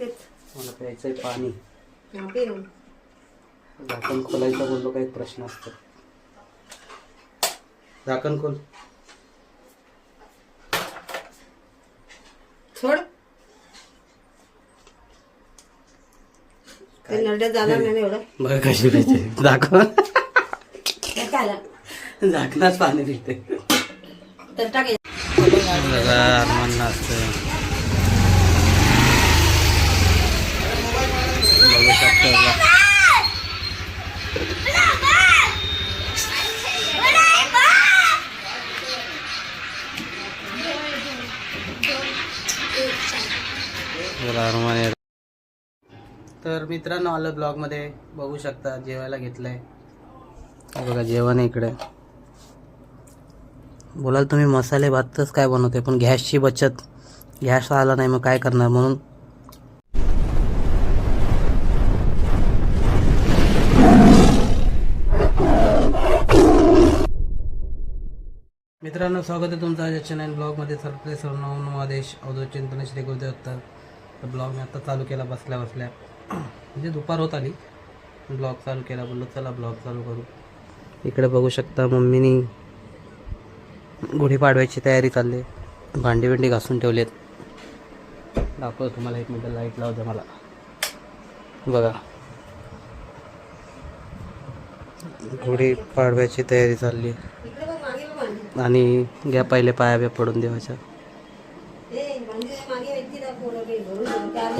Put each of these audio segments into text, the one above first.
मला प्यायचंय पाणी. पे ना. झाकण खोलायचं बोललो काही प्रश्न असतो. झाकण खोल. सोड. ते नरड्यात जाणार नाही ना एवढं. बघ कशी पिते दाखव. काय झालं? झाकणात पाणी पिते. तर टाक. म्हणणं असतं. बघू शकतो. तर मित्रांनो आलं ब्लॉगमध्ये बघू शकता जेवायला घेतलंय. बघा जेवण आहे इकडे. बोलाल तुम्ही मसाले भातच काय बनवते पण गॅसची बचत. गॅस आला नाही मग काय करणार म्हणून. मित्रांनो स्वागत आहे तुमचं आज चॅनल ब्लॉगमध्ये. सरप्राईज सर्व आदेश अवधूत चिंतन श्री गुरुदेव. तर ब्लॉग मी आता चालू केला बसल्या बसल्या. म्हणजे दुपार होत आली ब्लॉग चालू केला. बोललो चला ब्लॉग चालू करू. इकडे बघू शकता मम्मीनी गुढीपाडव्याची तयारी चालली. भांडी बिंडी घासून ठेवलेत. दाखवतो तुम्हाला. एक मिनिट लाईट लावू द्या मला. बघा गुढीपाडव्याची तयारी चालली. आणि घ्या पहिले पाया बिया पडून देवाच्या.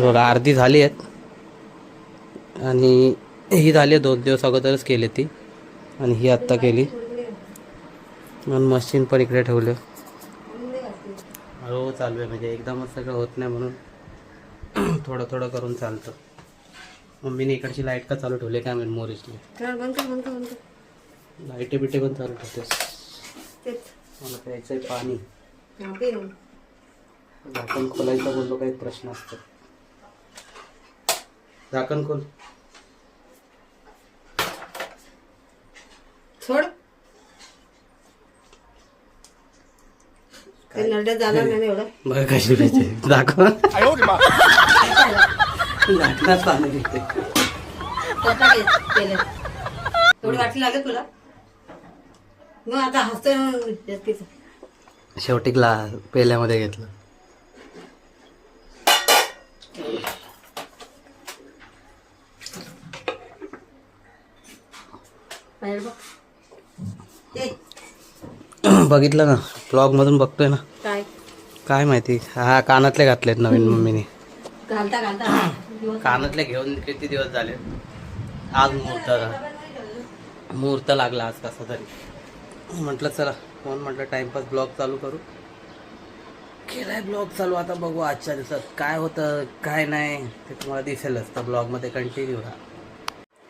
बघा अर्धी झाली आहेत आणि ही झाली 2 दिवस अगोदरच केली ती. आणि ही आत्ता केली. म्हणून मशीन पण इकडे ठेवलं. हळूहळू चालू आहे म्हणजे एकदमच सगळं होत नाही म्हणून थोडं थोडं करून चालतं. मम्मीने इकडची लाईट का चालू ठेवली काय म्हणजे मोरीसली. लाईटे बिटे पण चालू ठेवते. मला प्यायचंय पाणी. झाकण खोलायचं बोललो काही प्रश्न असतो. झाकण खोल. सोड. ते नरड्यात जाणार नाही ना एवढं. बघ कशी पिते दाखव. झाकणात पाणी पिते. थोडी वाटली लागेल तुला. मग आता हसतोय. शेवटी पेल्यामध्ये घेतलं. बघितलं ना ब्लॉग मधून बघतोय ना. काय माहिती. हा कानातले घातलेत नवीन मम्मीने. कानातले घेऊन किती दिवस झाले. आज मुहूर्त लागला आज कसा तरी. म्हटलं चला फोन म्हटलं टाइमपास ब्लॉग चालू करू. केलाय ब्लॉग चालू. आता बघू आजच्या दिवसात काय होतं काय नाही ते तुम्हाला दिसेलच. तर ब्लॉगमध्ये कंटिन्यू राहा.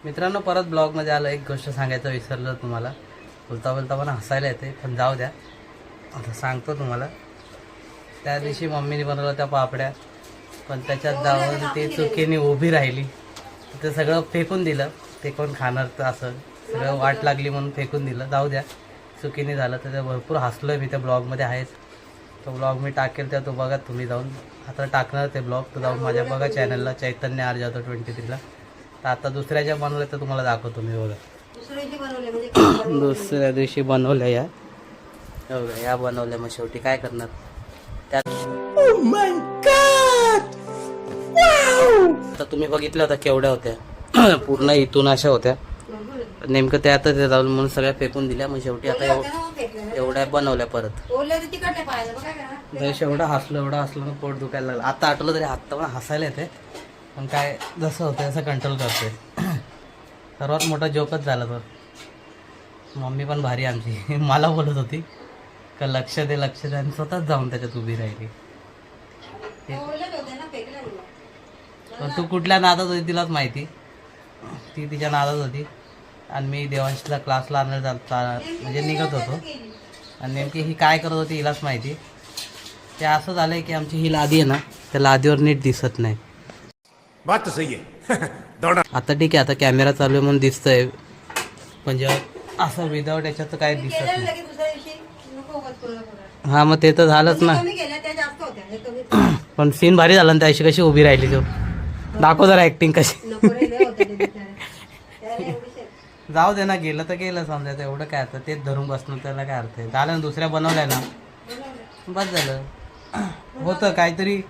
मित्रांनो परत ब्लॉगमध्ये आलं. एक गोष्ट सांगायचं विसरलं तुम्हाला. बोलता बोलता पण हसायला येते पण जाऊ द्या. आता सांगतो तुम्हाला. त्या दिवशी मम्मीने बनवलं त्या पापड्या पण त्याच्यात जाऊन ती चुकीने उभी राहिली. ते सगळं फेकून दिलं. ते कोण खाणार तर असं सगळं वाट लागली म्हणून फेकून दिलं. जाऊ द्या चुकीने झालं. तर ते भरपूर हसलोय मी. त्या ब्लॉगमध्ये आहेच तो ब्लॉग मी टाकेल त्या तो बघा तुम्ही जाऊन. आता टाकणार ते ब्लॉग तर जाऊन माझ्या बघा चॅनलला चैतन्य आर जाधव 23 ला. तर आता दुसऱ्या ज्या बनवल्या तर तुम्हाला दाखवतो मी. बघा दुसऱ्या दिवशी बनवल्या या. बघा या बनवल्या. मग शेवटी काय करणार त्यात. तर तुम्ही बघितल्या होत्या केवढ्या होत्या. पूर्ण इथून अशा होत्या. नेमकं त्यातच जाऊन म्हणून सगळ्या फेकून दिल्या. मग शेवटी आता एवढ्या बनवल्या परत. एवढं हसलं ना पोट दुखायला लागलं. आता आठवलं तरी आत्ता पण हसायला येते. पण काय जसं होतं तसं कंट्रोल करते. सर्वात मोठा जोकच झाला तर. मम्मी पण भारी आमची. मला बोलत होती का लक्ष दे आणि स्वतःच जाऊन त्याच्यात उभी राहिली. पण तू कुठल्या नादात होती तिलाच माहिती. ती तिच्या नादात होती आणि मी देवांशीला क्लासला आणायला म्हणजे निघत होतो. आणि नेमकी ही काय करत होती हिलाच माहिती. ते असं झालंय की आमची ही लादी आहे ना त्या लादीवर नीट दिसत नाही. बात तो सही है. आता ठीक आहे आता कॅमेरा चालू आहे म्हणून दिसतंय. पण जेव्हा असं विदाऊट याच्यात काय दिसत नाही. हा मग ते तर झालंच ना. पण सीन भारी झाला ना. त्याशी कशी उभी राहिली तो. दाखव जरा ऍक्टिंग कशी. नको रे, लय होतं ते बिचारं. त्याला एवढीच आहे. जाऊ दे ना, गेलं तर गेलं समजायचं, एवढं काय अर्थ, तेच धरून बसणं त्याला काय अर्थ आहे. झालं ना, दुसऱ्या बनवल्या ना बस झालं. होतं काहीतरी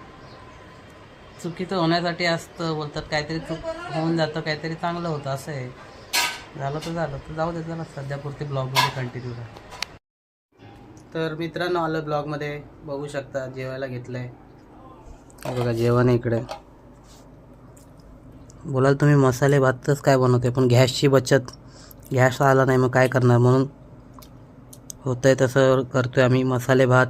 चुकीचं होण्यासाठी असतं, बोलतात काहीतरी चूक होऊन जातं, काहीतरी चांगलं होतं, असं आहे. झालं तर झालं, तर जाऊ दे, चला सध्यापुरती ब्लॉगमध्ये कंटिन्यू करा. तर मित्रांनो, आलं ब्लॉगमध्ये बघू शकता, जेवायला घेतलं आहे बघा, जेवण आहे इकडे. बोलाल तुम्ही मसाले भातच काय बनवते, पण गॅसची बचत, गॅस आला नाही मग काय करणार, म्हणून होतं आहे तसं करतो आहे आम्ही. मसाले भात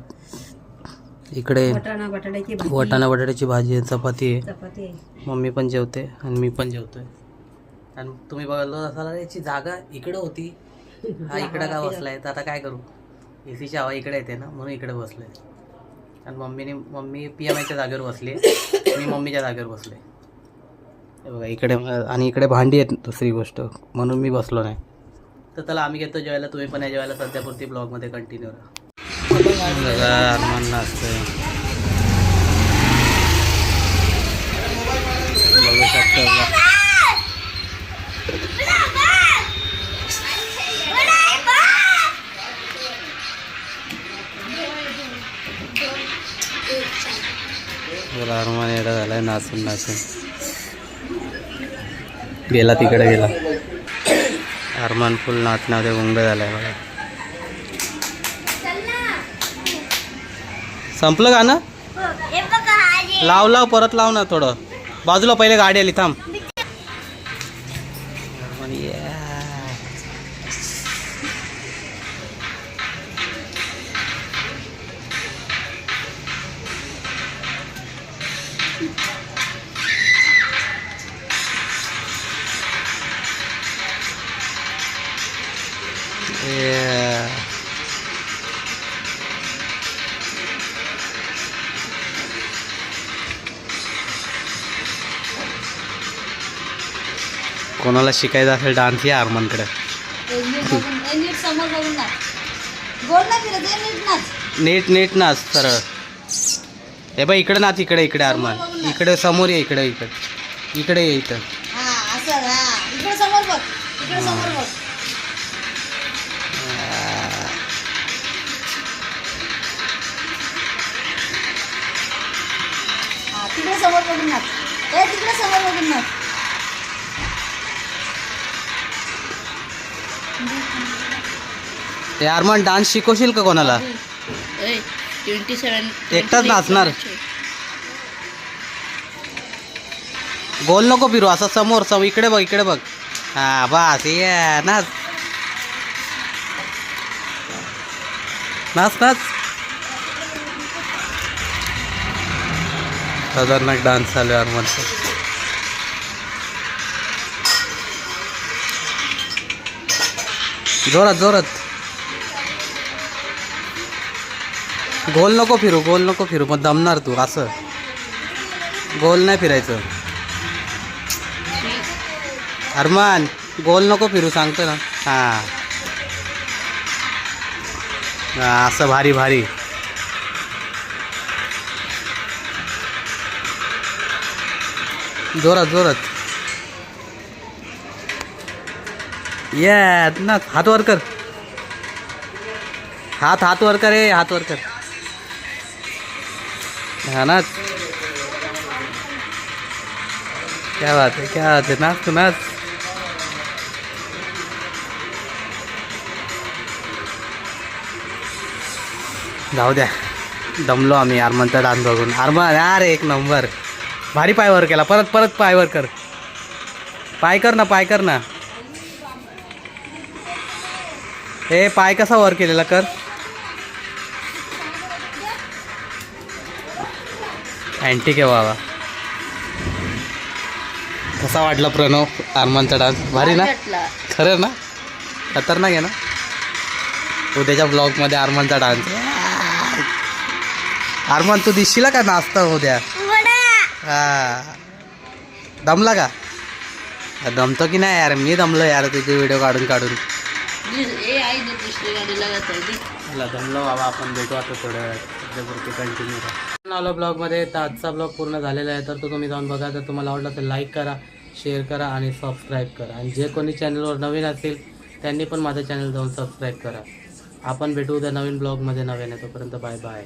इकडे, वाटाणा बटाट्याची भाजी, वाटाणा बटाट्याची भाजी आहे, चपाती आहे. चपाती आहे. मम्मी पण जेवते आणि मी पण जेवतोय. आणि तुम्ही बघायला असाल याची जागा इकडे होती, हा इकडे का बसलाय, तर आता काय करू, एसीची हवा इकडे येते ना, म्हणून इकडे बसलोय. आणि मम्मी PMIच्या जागेवर बसली, मी मम्मीच्या जागेवर बसले. हे बघा इकडे, आणि इकडे भांडी आहेत दुसरी गोष्ट, म्हणून मी बसलो नाही. तर चला आम्ही घेतो जेवायला, तुम्ही पण या जेवायला सध्यापुरती ब्लॉगमध्ये कंटिन्यू राहा. बघा अरमान नाचतोय, बघू शकता बघा. बोला अरमान एवढा झालाय नाचून नाचून, गेला तिकडे गेला. अरमान फुल नाचण्यामध्ये गुंग झालाय बघा. संपलं गाणं, लाव लाव परत लाव ना थोडं बाजूला, पहिले गाडी आली थांब. कोणाला शिकायचं असेल डान्स या अरमानकडे. नीट समोर बघून नाच, गोल नाही फिरत आहे, नीट नाच. नीट नीट नाच सरळ. हे बाई इकडे नाच, इकडे इकडे अरमान, इकडे समोर ये, इकडे इकडे इकडे ये इथं. हा असं, हा इकडे समोर बघ, इकडे समोर बघ. हा तिकडे समोर बघून नाच, ए तिकडे समोर बघून नाच. हे अरमान डान्स शिकवशील का कोणाला? 27 एकटाच नाचणार, गोल नको फिरू, असं समोर समोर, इकडे बघ इकडे बघ. हा बस, ये नाच नाच नाच. खतरनाक डान्स चालू आहे अरमानचा. जोरात जोरात, गोल नको फिरू, गोल नको फिरू, मग दमणार तू. असं गोल नाही फिरायचं अरमान, गोल नको फिरू सांगतो ना. हां असं भारी भारी. जोरात जोरात, ये ना, हात वर कर, हात वर कर, ए हात वर कर. हा नाच, क्या बात है, क्या बात है, नाच तू नाच. जाऊ द्या, दमलो आम्ही अरमानचा डान्स बघून. अरमान अरे एक नंबर, भारी पाय वर केला, परत परत पाय वर कर, पाय कर ना, पाय कर ना. हे पाय कसा वर केलेला कर. अँटिक आहे बाबा. कसा वाटला प्रणव अरमानचा डान्स? भारी ना, खरं ना, खतरनाक आहे ना. उद्याच्या ब्लॉगमध्ये अरमानचा डान्स. अरमान तू दिसशील का नाचता उद्या? हा दमला का? दमतो की नाही यार? मी दमलो यार तुझे व्हिडिओ काढून काढून. दमलो बाबा. आपण भेटू आता थोड्या वेळात, कंटिन्यू. आलो ब्लॉगमध्ये. तर आजचा ब्लॉग पूर्ण झालेला आहे, तर तो तुम्ही जाऊन बघा. जर तुम्हाला आवडला तर लाईक करा, शेअर करा आणि सबस्क्राईब करा. आणि जे कोणी चॅनलवर नवीन असेल त्यांनी पण माझं चॅनल जाऊन सबस्क्राईब करा. आपण भेटू उद्या नवीन ब्लॉगमध्ये नव्याने. तोपर्यंत बाय बाय.